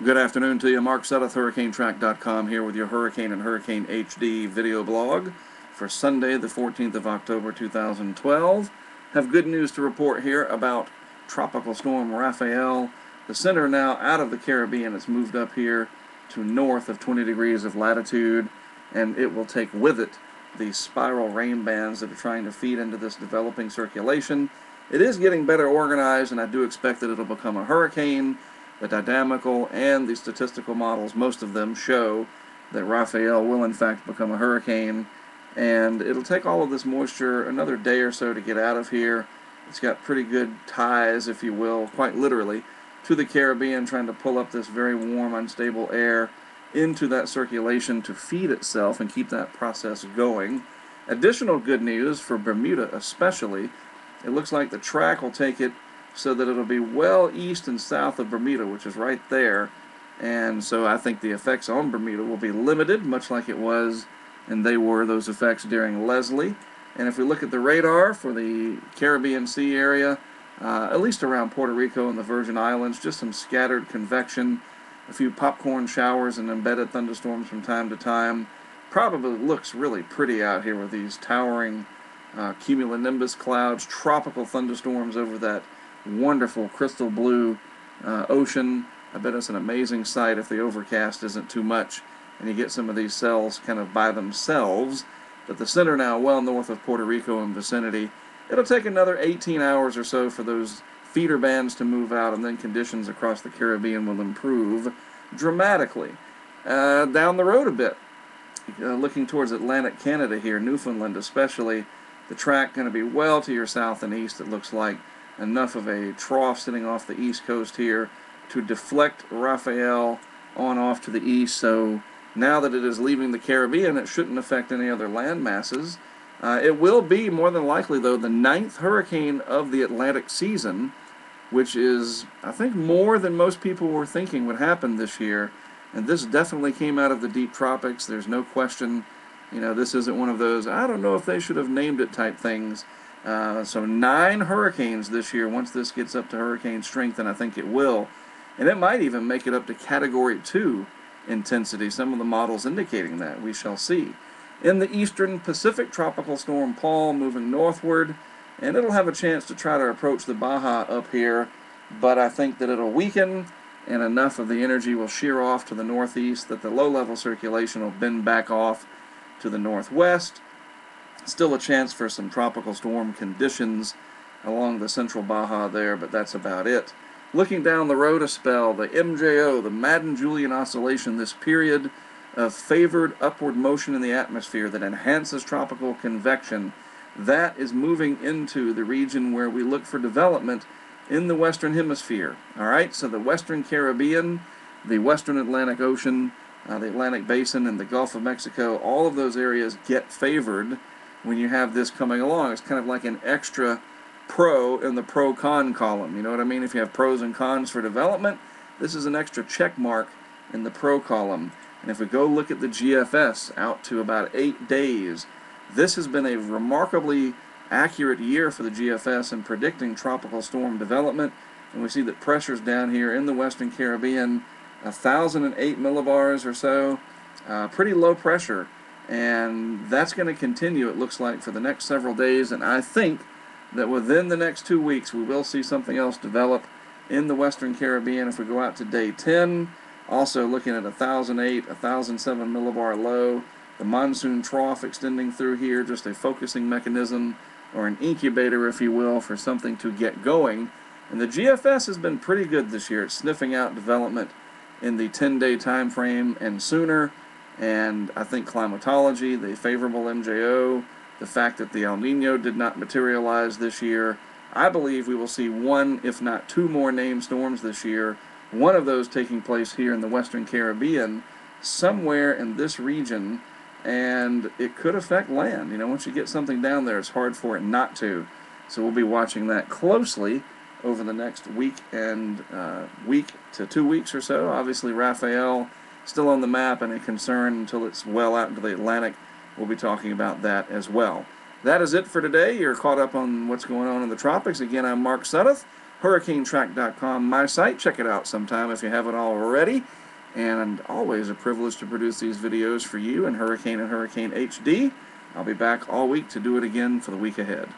Good afternoon to you. Mark Sudduth, HurricaneTrack.com here with your Hurricane and Hurricane HD video blog for Sunday, the 14th of October, 2012. Have good news to report here about Tropical Storm Rafael. The center now out of the Caribbean. It's moved up here to north of 20 degrees of latitude, and it will take with it the spiral rain bands that are trying to feed into this developing circulation. It is getting better organized, and I do expect that it'll become a hurricane. The dynamical and the statistical models, most of them, show that Rafael will in fact become a hurricane, and it'll take all of this moisture another day or so to get out of here. It's got pretty good ties, if you will, quite literally, to the Caribbean, trying to pull up this very warm, unstable air into that circulation to feed itself and keep that process going. Additional good news for Bermuda especially, it looks like the track will take it so that it'll be well east and south of Bermuda, which is right there. And so I think the effects on Bermuda will be limited, much like it was, and they were, those effects during Leslie. And if we look at the radar for the Caribbean Sea area, at least around Puerto Rico and the Virgin Islands, just some scattered convection, a few popcorn showers and embedded thunderstorms from time to time. Probably looks really pretty out here with these towering cumulonimbus clouds, tropical thunderstorms over that wonderful crystal blue ocean. I bet it's an amazing sight if the overcast isn't too much and you get some of these cells kind of by themselves. But the center now well north of Puerto Rico and vicinity. It'll take another 18 hours or so for those feeder bands to move out, and then conditions across the Caribbean will improve dramatically. Down the road a bit, looking towards Atlantic Canada here, Newfoundland especially, the track going to be well to your south and east, it looks like. Enough of a trough sitting off the east coast here to deflect Rafael on off to the east. So now that it is leaving the Caribbean, it shouldn't affect any other land masses. It will be, more than likely, though, the 9th hurricane of the Atlantic season, which is, I think, more than most people were thinking would happen this year. And this definitely came out of the deep tropics. There's no question. You know, this isn't one of those, I don't know if they should have named it type things. So 9 hurricanes this year once this gets up to hurricane strength, and I think it will. And it might even make it up to Category 2 intensity, some of the models indicating that. We shall see. In the eastern Pacific, Tropical Storm Paul moving northward, and it'll have a chance to try to approach the Baja up here, but I think that it'll weaken, and enough of the energy will shear off to the northeast that the low-level circulation will bend back off to the northwest. Still a chance for some tropical storm conditions along the central Baja there, but that's about it. Looking down the road a spell, the MJO, the Madden-Julian Oscillation, this period of favored upward motion in the atmosphere that enhances tropical convection, that is moving into the region where we look for development in the Western Hemisphere. All right, so the Western Caribbean, the Western Atlantic Ocean, the Atlantic Basin, and the Gulf of Mexico, all of those areas get favored when you have this coming along. It's kind of like an extra pro in the pro-con column. You know what I mean? If you have pros and cons for development, this is an extra check mark in the pro column. And if we go look at the GFS out to about 8 days, this has been a remarkably accurate year for the GFS in predicting tropical storm development. And we see that pressures down here in the Western Caribbean, 1,008 millibars or so, pretty low pressure. And that's going to continue, it looks like, for the next several days. And I think that within the next 2 weeks, we will see something else develop in the Western Caribbean. If we go out to day 10, also looking at 1,008, 1,007 millibar low, the monsoon trough extending through here, just a focusing mechanism or an incubator, if you will, for something to get going. And the GFS has been pretty good this year. It's sniffing out development in the 10-day time frame and sooner. And I think climatology, the favorable MJO, the fact that the El Nino did not materialize this year, I believe we will see 1, if not 2 more named storms this year, one of those taking place here in the Western Caribbean, somewhere in this region, and it could affect land. You know, once you get something down there, it's hard for it not to. So we'll be watching that closely over the next week and week to 2 weeks or so. Obviously, Rafael still on the map and a concern until it's well out into the Atlantic. We'll be talking about that as well. That is it for today. You're caught up on what's going on in the tropics. Again, I'm Mark Sudduth, HurricaneTrack.com, my site. Check it out sometime if you haven't already. And always a privilege to produce these videos for you in Hurricane and Hurricane HD. I'll be back all week to do it again for the week ahead.